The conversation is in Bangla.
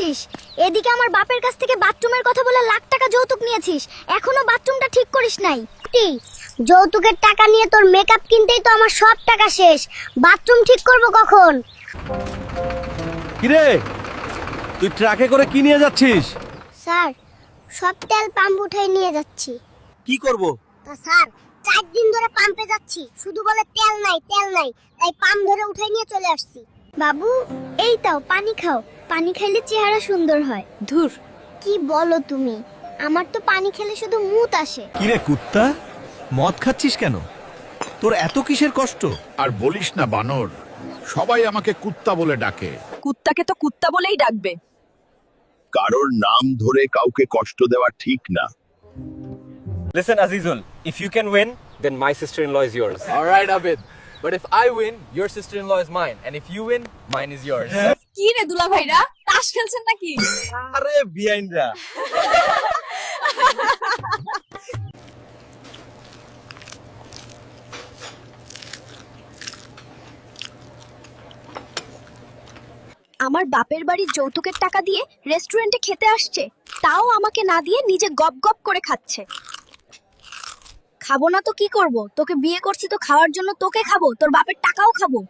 করছিস? এদিকে আমার বাপের কাছ থেকে বাথরুমের কথা বলে লাখ টাকা যৌতুক নিয়েছিস, এখনো বাথরুমটা ঠিক করিস নাই। যৌতুকের টাকা নিয়ে তোর মেকআপ কিনতেই তো আমার সব টাকা শেষ, বাথরুম ঠিক করব কখন? কিরে, তুই ট্রাকে করে কি নিয়ে যাচ্ছিস? স্যার, সব তেল পাম্প উঠাই নিয়ে যাচ্ছি। কি করব? তা স্যার, 4 দিন ধরে পাম্পে যাচ্ছি, শুধু বলে তেল নাই তেল নাই, তাই পাম্প ধরে উঠাই নিয়ে চলে আসছি। বাবু, এই তাও পানি খাও, পানি খাইলে চেহারা সুন্দর হয়। ধুর, কি বলো তুমি? আমার তো পানি খেলে শুধু মুত আসে। কিরে কুত্তা, মদ খাচ্ছিস কেন? তোর এত কিসের কষ্ট? আর বলিস না বানর, সবাই আমাকে কুত্তা বলে ডাকে। কুত্তাকে তো কুত্তা বলেই ডাকবে। কারোর নাম ধরে কাউকে কষ্ট দেওয়া ঠিক না। Listen, Azizul, if you can win, then my sister-in-law is yours. All right, Abid. But if I win, your sister-in-law is mine, and if you win, mine is yours. কি রে দুলা ভাইরা, তাস খেলছেন নাকি? আরে বিয়াইনরা। আমার বাপের বাড়ির যৌতুকের টাকা দিয়ে রেস্টুরেন্টে খেতে আসছে, তাও আমাকে না দিয়ে নিজে গপ গপ করে খাচ্ছে। খাবো না তো কি করব? তোকে বিয়ে করছি তো খাওয়ার জন্য, তোকে খাবো, তোর বাপের টাকাও খাবো।